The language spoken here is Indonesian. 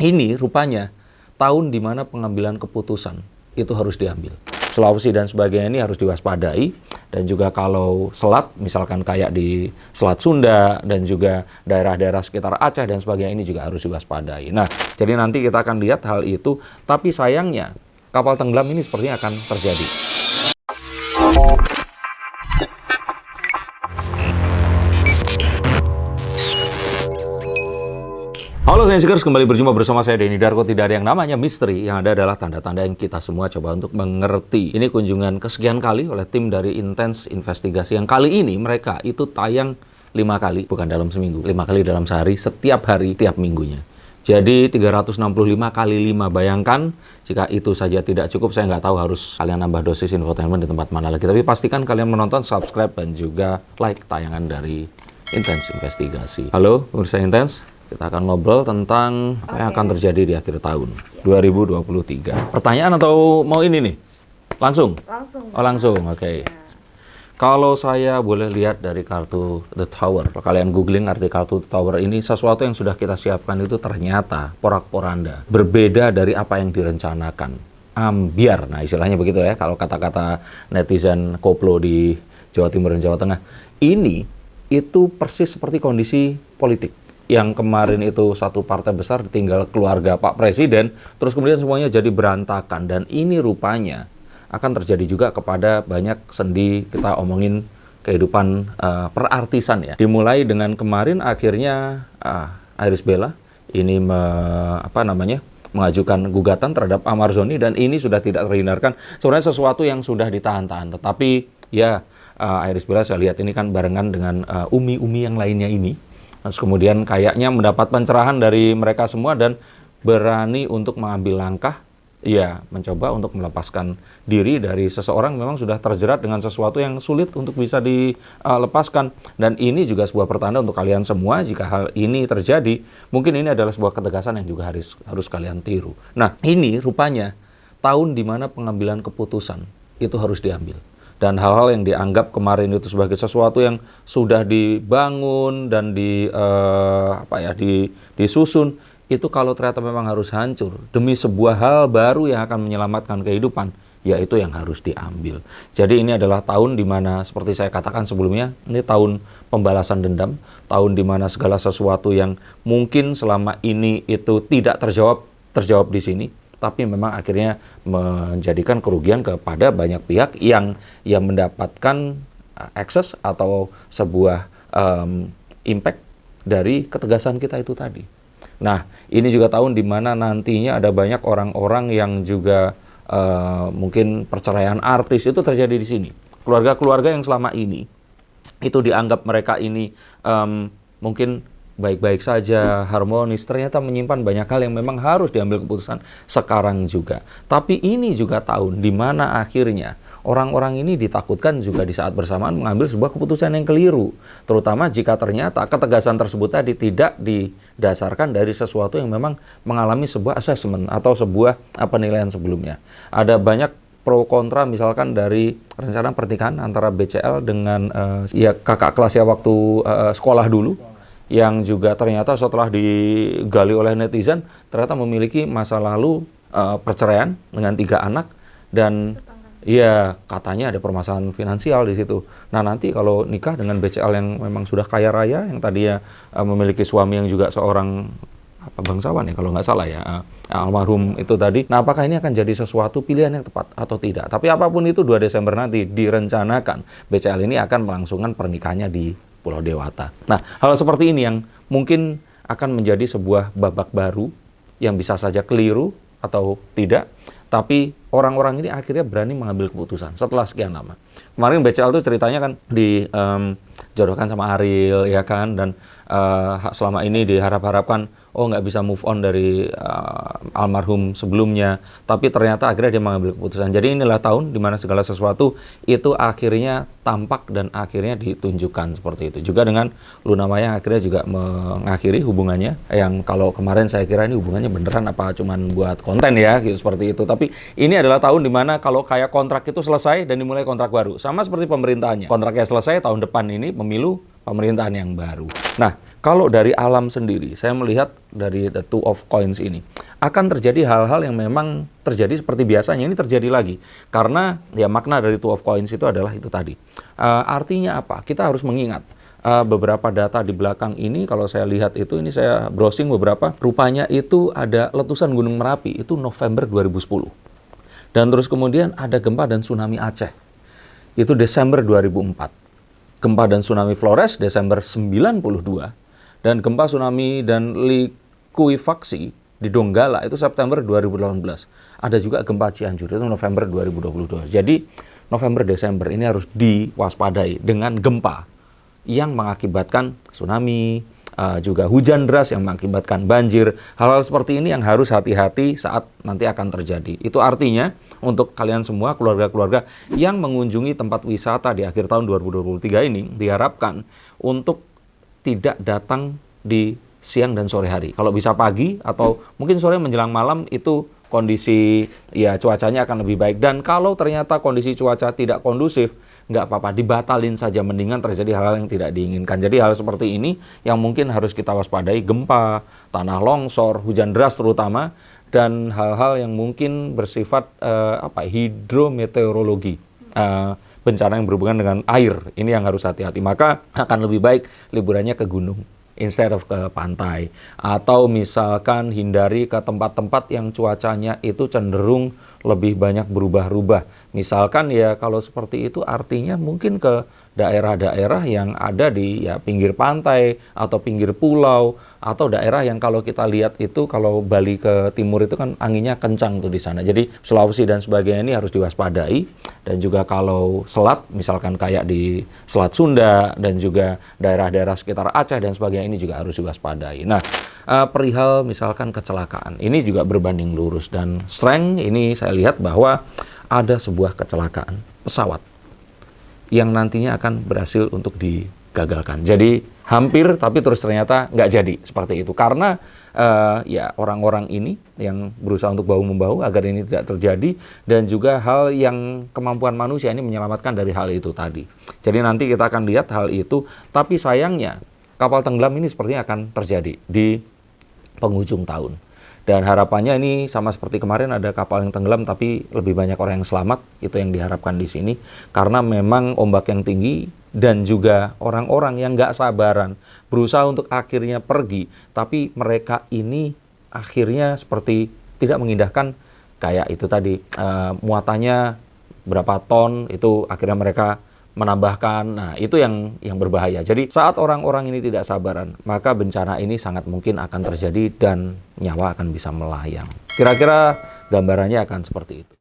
ini rupanya tahun di mana pengambilan keputusan itu harus diambil. Sulawesi dan sebagainya ini harus diwaspadai, dan juga kalau selat, misalkan kayak di Selat Sunda dan juga daerah-daerah sekitar Aceh dan sebagainya ini juga harus diwaspadai. Nah, jadi nanti kita akan lihat hal itu, tapi sayangnya kapal tenggelam ini sepertinya akan terjadi. Halo Scienceers, kembali berjumpa bersama saya Denny Darko. Tidak ada yang namanya misteri, yang ada adalah tanda-tanda yang kita semua coba untuk mengerti. Ini kunjungan kesekian kali oleh tim dari Intense Investigasi, yang kali ini mereka itu tayang 5 kali, bukan dalam seminggu, 5 kali dalam sehari, setiap hari, tiap minggunya. Jadi 365 kali 5, bayangkan jika itu saja tidak cukup, saya nggak tahu harus kalian nambah dosis infotainment di tempat mana lagi. Tapi pastikan kalian menonton, subscribe, dan juga like tayangan dari Intense Investigasi. Halo, pemirsa Intense. Kita akan ngobrol tentang apa yang akan terjadi di akhir tahun 2023. Pertanyaan atau mau ini nih? Langsung? Langsung. Oh, langsung, oke. Kalau saya boleh lihat dari kartu The Tower, kalau kalian googling arti kartu The Tower ini, sesuatu yang sudah kita siapkan itu ternyata porak-poranda, berbeda dari apa yang direncanakan. Ambiar, nah istilahnya begitu ya, kalau kata-kata netizen koplo di Jawa Timur dan Jawa Tengah. Ini itu persis seperti kondisi politik. Yang kemarin itu satu partai besar ditinggal keluarga Pak Presiden, terus kemudian semuanya jadi berantakan. Dan ini rupanya akan terjadi juga kepada banyak sendi, kita omongin kehidupan perartisan ya. Dimulai dengan kemarin akhirnya Iris Bella ini mengajukan gugatan terhadap Ahmad Zhoni, dan ini sudah tidak terhindarkan. Sebenarnya sesuatu yang sudah ditahan-tahan, tetapi ya Iris Bella saya lihat ini kan barengan dengan umi-umi yang lainnya ini. Terus kemudian kayaknya mendapat pencerahan dari mereka semua dan berani untuk mengambil langkah, ya mencoba untuk melepaskan diri dari seseorang memang sudah terjerat dengan sesuatu yang sulit untuk bisa dilepaskan. Dan ini juga sebuah pertanda untuk kalian semua, jika hal ini terjadi, mungkin ini adalah sebuah ketegasan yang juga harus kalian tiru. Nah, ini rupanya tahun di mana pengambilan keputusan itu harus diambil. Dan hal-hal yang dianggap kemarin itu sebagai sesuatu yang sudah dibangun dan disusun, itu kalau ternyata memang harus hancur demi sebuah hal baru yang akan menyelamatkan kehidupan, yaitu yang harus diambil. Jadi ini adalah tahun di mana, seperti saya katakan sebelumnya, ini tahun pembalasan dendam, tahun di mana segala sesuatu yang mungkin selama ini itu tidak terjawab di sini, tapi memang akhirnya menjadikan kerugian kepada banyak pihak yang mendapatkan akses atau sebuah impact dari ketegasan kita itu tadi. Nah, ini juga tahun di mana nantinya ada banyak orang-orang yang juga mungkin perceraian artis itu terjadi di sini. Keluarga-keluarga yang selama ini itu dianggap mereka ini mungkin baik-baik saja, harmonis, ternyata menyimpan banyak hal yang memang harus diambil keputusan sekarang juga. Tapi ini juga tahun di mana akhirnya orang-orang ini ditakutkan juga di saat bersamaan mengambil sebuah keputusan yang keliru. Terutama jika ternyata ketegasan tersebut tadi tidak didasarkan dari sesuatu yang memang mengalami sebuah assessment atau sebuah penilaian sebelumnya. Ada banyak pro kontra, misalkan dari rencana pernikahan antara BCL dengan kakak kelasnya waktu sekolah dulu, yang juga ternyata setelah digali oleh netizen ternyata memiliki masa lalu perceraian dengan 3 anak, dan ya katanya ada permasalahan finansial di situ. Nah, nanti kalau nikah dengan BCL yang memang sudah kaya raya, yang tadinya memiliki suami yang juga seorang bangsawan ya kalau nggak salah ya, almarhum itu tadi. Nah, apakah ini akan jadi sesuatu pilihan yang tepat atau tidak? Tapi apapun itu, 2 Desember nanti direncanakan BCL ini akan melangsungkan pernikahannya di Pulau Dewata. Nah, hal seperti ini yang mungkin akan menjadi sebuah babak baru yang bisa saja keliru atau tidak, tapi orang-orang ini akhirnya berani mengambil keputusan setelah sekian lama. Kemarin BCL itu ceritanya kan dijodohkan sama Ariel, ya kan, dan selama ini diharap-harapkan nggak bisa move on dari almarhum sebelumnya, tapi ternyata akhirnya dia mengambil keputusan. Jadi inilah tahun di mana segala sesuatu itu akhirnya tampak dan akhirnya ditunjukkan seperti itu. Juga dengan Luna Maya akhirnya juga mengakhiri hubungannya, yang kalau kemarin saya kira ini hubungannya beneran apa cuman buat konten ya, gitu, seperti itu. Tapi ini adalah tahun di mana kalau kayak kontrak itu selesai dan dimulai kontrak baru. Sama seperti pemerintahannya. Kontraknya selesai, tahun depan ini pemilu pemerintahan yang baru. Nah, Kalau dari alam sendiri, saya melihat dari the Two of Coins ini, akan terjadi hal-hal yang memang terjadi seperti biasanya, ini terjadi lagi. Karena ya makna dari Two of Coins itu adalah itu tadi. Artinya apa? Kita harus mengingat beberapa data di belakang ini, kalau saya lihat itu, ini saya browsing beberapa, rupanya itu ada letusan Gunung Merapi, itu November 2010. Dan terus kemudian ada gempa dan tsunami Aceh, itu Desember 2004. Gempa dan tsunami Flores, Desember 92. Dan gempa, tsunami, dan likuifaksi di Donggala itu September 2018. Ada juga gempa Cianjur itu November 2022. Jadi November-Desember ini harus diwaspadai dengan gempa yang mengakibatkan tsunami, juga hujan deras yang mengakibatkan banjir. Hal-hal seperti ini yang harus hati-hati saat nanti akan terjadi. Itu artinya untuk kalian semua, keluarga-keluarga yang mengunjungi tempat wisata di akhir tahun 2023 ini, diharapkan untuk tidak datang di siang dan sore hari. Kalau bisa pagi atau mungkin sore menjelang malam, itu kondisi ya cuacanya akan lebih baik. Dan kalau ternyata kondisi cuaca tidak kondusif, nggak apa-apa, dibatalin saja, mendingan terjadi hal-hal yang tidak diinginkan. Jadi hal seperti ini yang mungkin harus kita waspadai, gempa, tanah longsor, hujan deras terutama, dan hal-hal yang mungkin bersifat hidrometeorologi. Bencana yang berhubungan dengan air, ini yang harus hati-hati. Maka akan lebih baik liburannya ke gunung instead of ke pantai. Atau misalkan hindari ke tempat-tempat yang cuacanya itu cenderung lebih banyak berubah-ubah. Misalkan ya kalau seperti itu artinya mungkin ke daerah-daerah yang ada di ya pinggir pantai atau pinggir pulau, atau daerah yang kalau kita lihat itu kalau Bali ke timur itu kan anginnya kencang tuh di sana. Jadi Sulawesi dan sebagainya ini harus diwaspadai. Dan juga kalau selat, misalkan kayak di Selat Sunda dan juga daerah-daerah sekitar Aceh dan sebagainya, ini juga harus diwaspadai. Nah, perihal misalkan kecelakaan, ini juga berbanding lurus. Dan sering ini saya lihat bahwa ada sebuah kecelakaan pesawat yang nantinya akan berhasil untuk digagalkan. Jadi hampir, tapi terus ternyata nggak jadi seperti itu. Karena ya orang-orang ini yang berusaha untuk bahu-membahu agar ini tidak terjadi, dan juga hal yang kemampuan manusia ini menyelamatkan dari hal itu tadi. Jadi nanti kita akan lihat hal itu, tapi sayangnya kapal tenggelam ini sepertinya akan terjadi di penghujung tahun. Dan harapannya ini sama seperti kemarin ada kapal yang tenggelam tapi lebih banyak orang yang selamat, itu yang diharapkan di sini. Karena memang ombak yang tinggi dan juga orang-orang yang nggak sabaran berusaha untuk akhirnya pergi, tapi mereka ini akhirnya seperti tidak mengindahkan, kayak itu tadi muatannya berapa ton, itu akhirnya mereka menambahkan. Nah, itu yang berbahaya. Jadi saat orang-orang ini tidak sabaran, maka bencana ini sangat mungkin akan terjadi dan nyawa akan bisa melayang. Kira-kira gambarannya akan seperti itu.